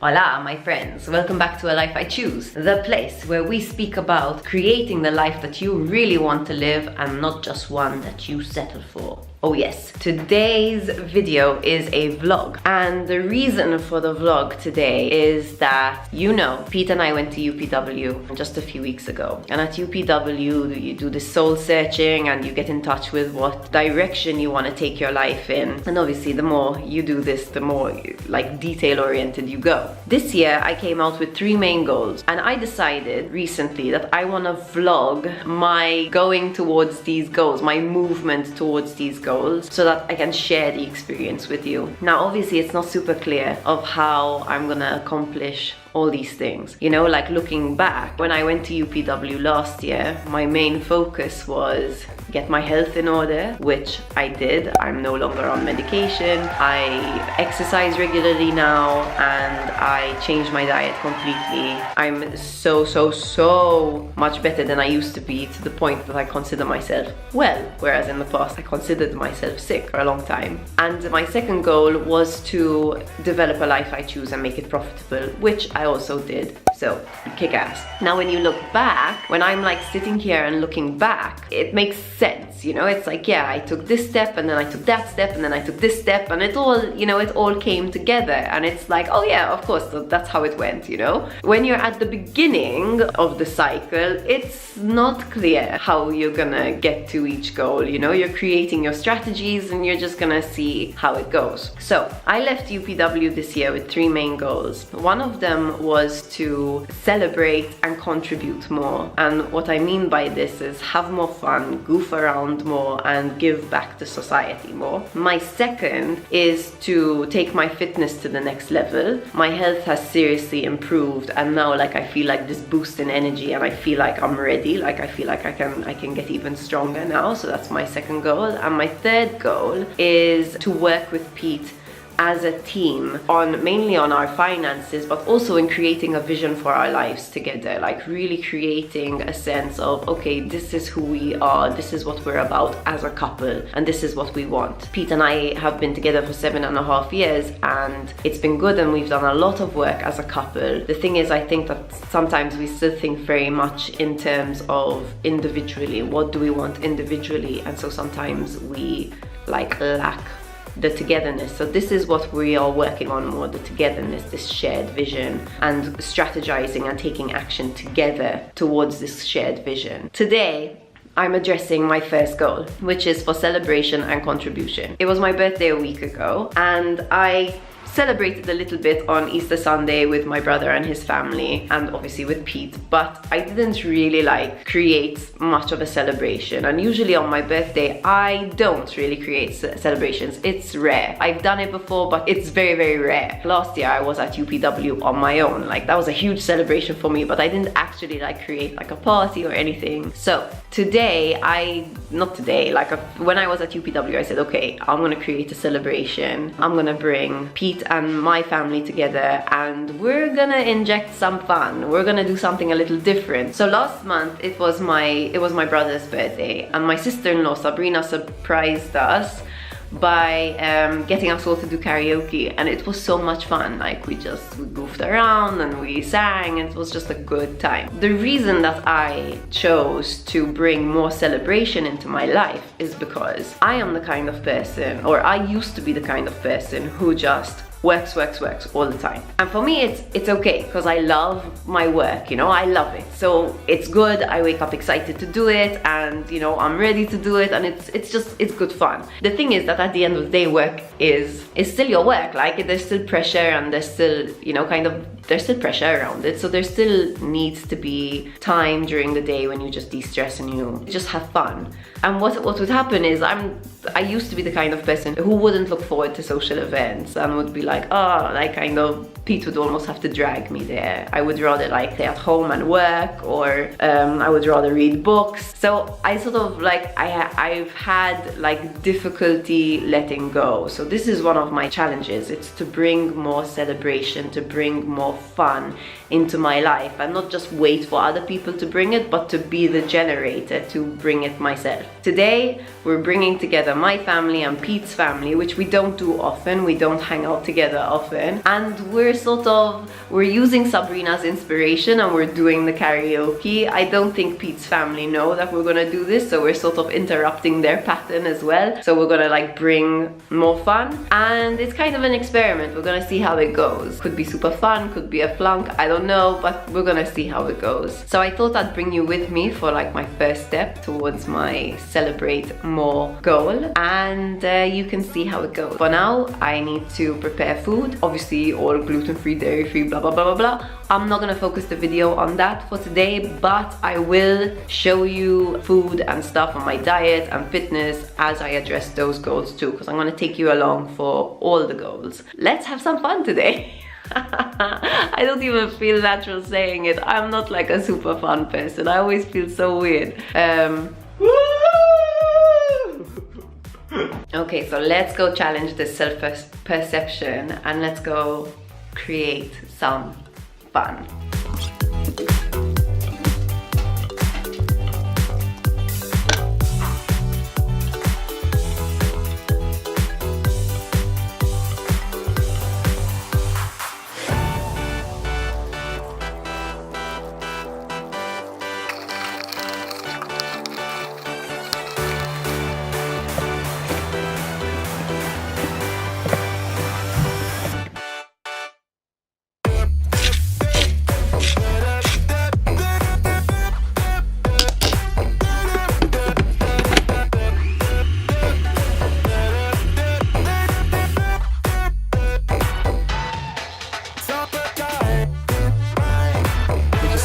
Hola, my friends. Welcome back to A Life I Choose, the place where we speak about creating the life that you really want to live and not just one that you settle for. Oh yes, today's video is a vlog, and the reason for the vlog today is that, Pete and I went to UPW just a few weeks ago, and at UPW you do this soul searching and you get in touch with what direction you want to take your life in, and obviously the more you do this, the more detail oriented you go. This year I came out with 3 main goals, and I decided recently that I want to vlog my going towards these goals, my movement towards these goals, so that I can share the experience with you. Now obviously it's not super clear of how I'm gonna accomplish all these things. Looking back, when I went to UPW last year, my main focus was get my health in order, which I did. I'm no longer on medication. I exercise regularly now, and I changed my diet completely. I'm so much better than I used to be, to the point that I consider myself well, whereas in the past I considered myself sick for a long time. And my second goal was to develop a life I choose and make it profitable, which I also did. So kick ass. Now when you look back, when I'm sitting here and looking back, it makes sense, it's I took this step, and then I took that step, and then I took this step, and it all, it all came together, and it's oh yeah, of course, that's how it went, When you're at the beginning of the cycle, it's not clear how you're gonna get to each goal, You're creating your strategies and you're just gonna see how it goes. So I left UPW this year with 3 main goals. One of them was to celebrate and contribute more, and what I mean by this is have more fun, goof around more, and give back to society more. My second is to take my fitness to the next level. My health has seriously improved, and now I feel this boost in energy, and I feel like I'm ready, I feel like I can get even stronger now. So that's my second goal. And my third goal is to work with Pete as a team mainly on our finances, but also in creating a vision for our lives together, really creating a sense of, okay, this is who we are, this is what we're about as a couple, and this is what we want. Pete and I have been together for 7.5 years, and it's been good, and we've done a lot of work as a couple. The thing is, I think that sometimes we still think very much in terms of individually, what do we want individually, and so sometimes we lack the togetherness. So this is what we are working on more, the togetherness, this shared vision, and strategizing and taking action together towards this shared vision. Today I'm addressing my first goal, which is for celebration and contribution. It was my birthday a week ago, and I celebrated a little bit on Easter Sunday with my brother and his family, and obviously with Pete, but I didn't really create much of a celebration. And usually on my birthday I don't really create celebrations. It's rare. I've done it before, but it's very rare. Last year I was at UPW on my own. That was a huge celebration for me, but I didn't actually create a party or anything. So today, when I was at UPW, I said, okay, I'm gonna create a celebration. I'm gonna bring Pete and my family together, and we're gonna inject some fun. We're gonna do something a little different. So last month it was my brother's birthday, and my sister-in-law Sabrina surprised us by getting us all to do karaoke, and it was so much fun. We goofed around and we sang, and it was just a good time. The reason that I chose to bring more celebration into my life is because I am the kind of person, or I used to be the kind of person, who just works all the time. And for me it's okay, because I love my work, I love it. So it's good, I wake up excited to do it, and I'm ready to do it, and it's good fun. The thing is that at the end of the day, work is still your work. There's still pressure, and there's still, there's still pressure around it. So there still needs to be time during the day when you just de-stress and you just have fun. And what would happen is I used to be the kind of person who wouldn't look forward to social events, and would be Pete would almost have to drag me there. I would rather stay at home and work, or I would rather read books. So I sort of I've had difficulty letting go. So this is one of my challenges. It's to bring more celebration, to bring more fun into my life, and not just wait for other people to bring it, but to be the generator, to bring it myself. Today we're bringing together my family and Pete's family, which we don't do often. We don't hang out together together often, and we're using Sabrina's inspiration and we're doing the karaoke. I don't think Pete's family know that we're gonna do this, so we're sort of interrupting their pattern as well. So we're gonna like bring more fun, and it's kind of an experiment. We're gonna see how it goes. Could be super fun, could be a flunk, I don't know, but we're gonna see how it goes. So I thought I'd bring you with me for like my first step towards my celebrate more goal, and you can see how it goes. For now, I need to prepare food, obviously all gluten-free, dairy-free, blah blah blah blah blah. I'm not gonna focus the video on that for today, but I will show you food and stuff on my diet and fitness as I address those goals too, because I'm gonna take you along for all the goals. Let's have some fun today. I don't even feel natural saying it. I'm not like a super fun person. I always feel so weird. Okay, so let's go challenge this self-perception and let's go create some fun.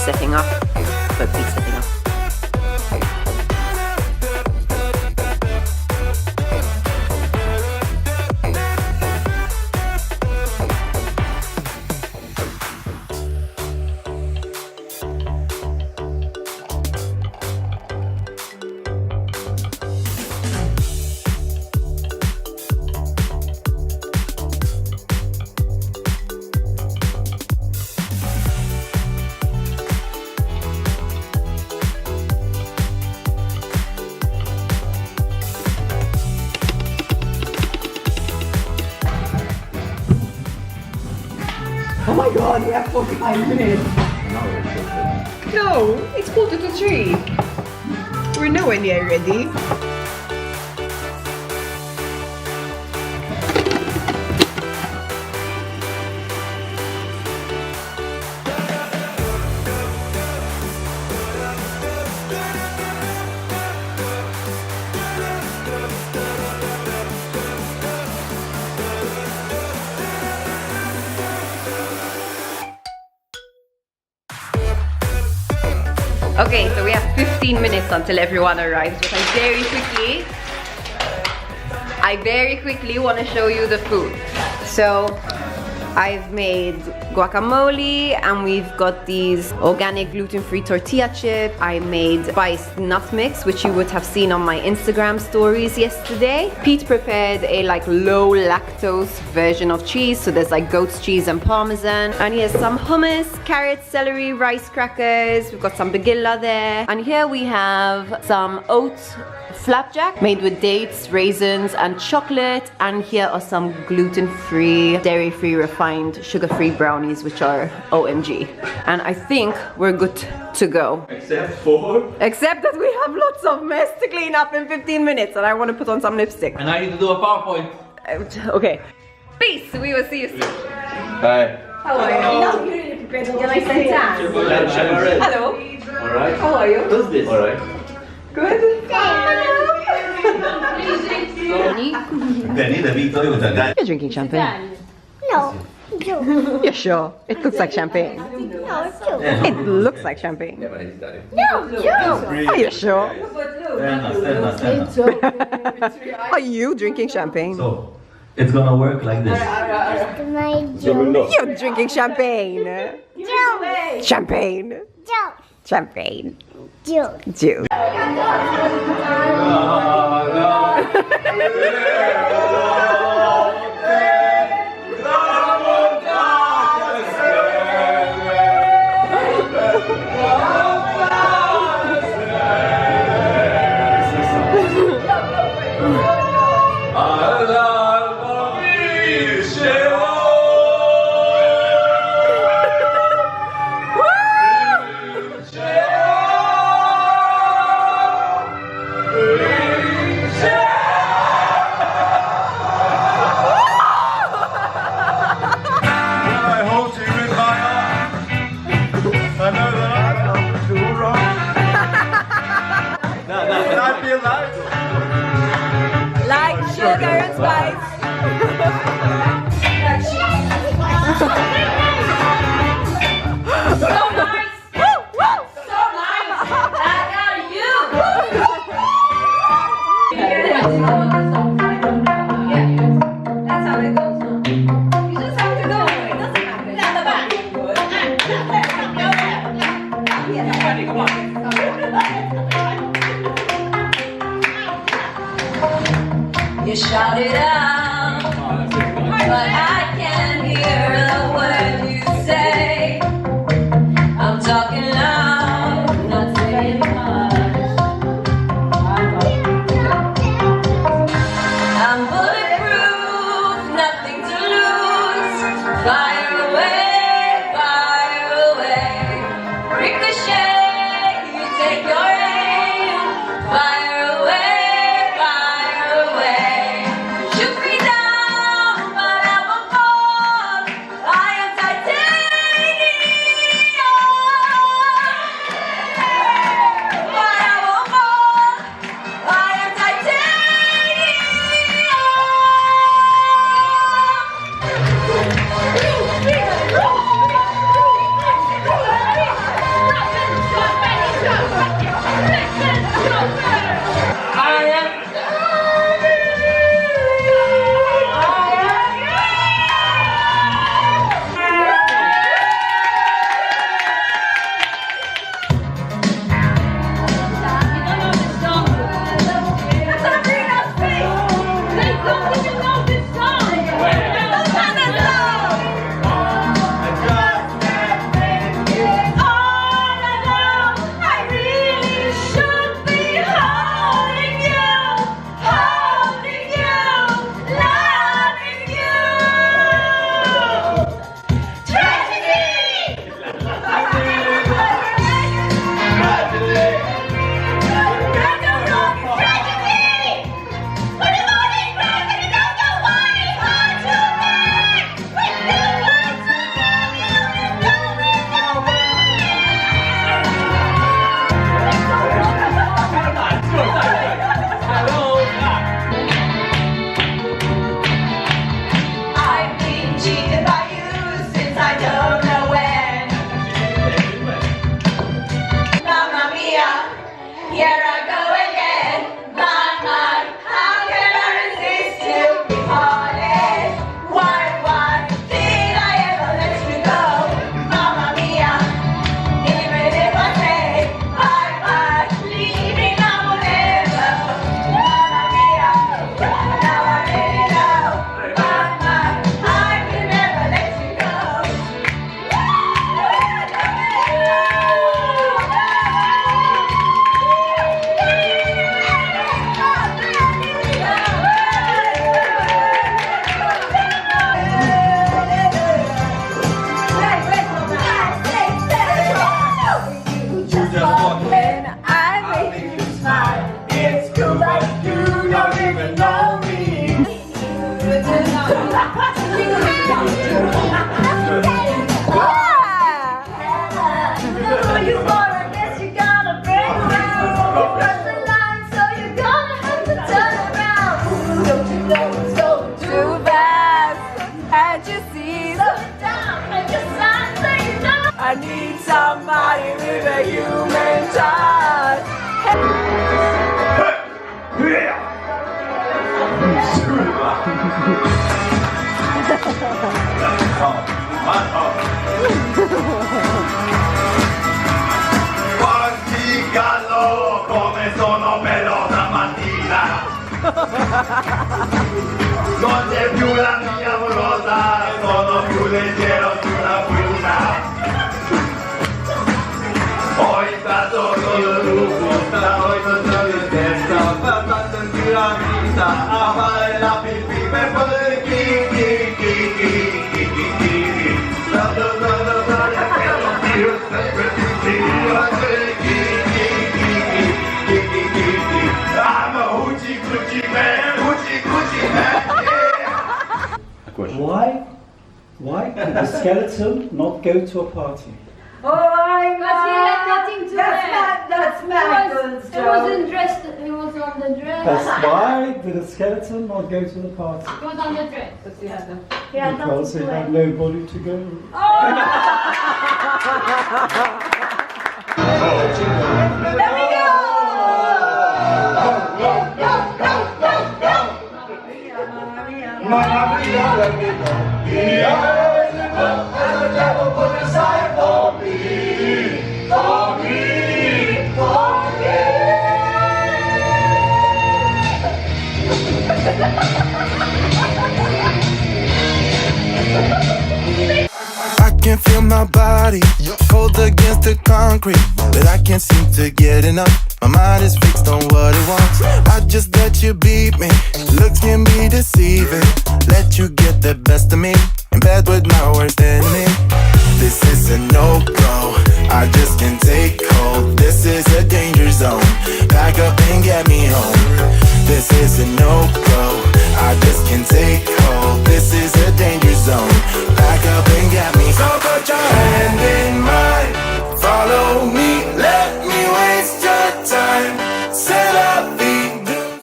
Setting up, but Pete's setting up. Oh my god, we have 45 minutes. No, it's 2:45. We're nowhere near ready. Okay, so we have 15 minutes until everyone arrives, but I very quickly want to show you the food. So I've made guacamole and we've got these organic gluten-free tortilla chips. I made spiced nut mix, which you would have seen on my Instagram stories yesterday. Pete prepared a like low lactose version of cheese, so there's like goat's cheese and parmesan. And here's some hummus, carrots, celery, rice crackers. We've got some bagilla there. And here we have some oat flapjack made with dates, raisins and chocolate, and here are some gluten-free, dairy-free, refined, sugar-free brownies, which are OMG. And I think we're good to go. Except that we have lots of mess to clean up in 15 minutes and I want to put on some lipstick. And I need to do a PowerPoint. Okay. Peace, we will see you soon. Hi. How are you? No, you didn't prepare the nice dance. Hello. Alright. How are you? Who's this? Alright. Good. You're drinking champagne? No, Joe. You're sure? It looks like champagne. No, Joe. It looks like champagne. No, Joe. Are you sure? Stand. Are you drinking champagne? So, it's gonna work like this. My Joe. You're drinking champagne. Joe. Champagne. Joe. Champagne. Joe. Juice. Daddy, come on. You shout it out, but I can't hear the word you say. I'm talking loud, not saying much. I'm bulletproof, nothing to lose. Fire away, ricochet, you take your aim. Fire away, shoot me down, but I won't fall. I am titanium, but I won't fall. I am I need somebody with a human touch. Quanti come sono bello stamattina. Non c'è più la mia volontà, sono più leggero sulla punta. Ho entrato solo l'usta, ho entrato in testa, per tanto la vita, a fare la pipì per poter Why did the skeleton not go to a party? Oh, I Because he had nothing to wear. That's Michael's He wasn't dressed, he was on the dress. That's why did the skeleton not go to the party? He was on the dress. He had Because he nothing to had wear. nobody to go. Let me go! Mamma mia, let me go. And the devil put aside for me. on my body, cold against the concrete, but I can't seem to get enough. My mind is fixed on what it wants. I just let you beat me. Looks can be deceiving. Let you get the best of me. In bed with my worst enemy. This is a no-go. I just can't take hold. This is a danger zone. Back up and get me home. This is a no-go. I just can't take hold. This is a danger zone. Back up and get me. So put your hands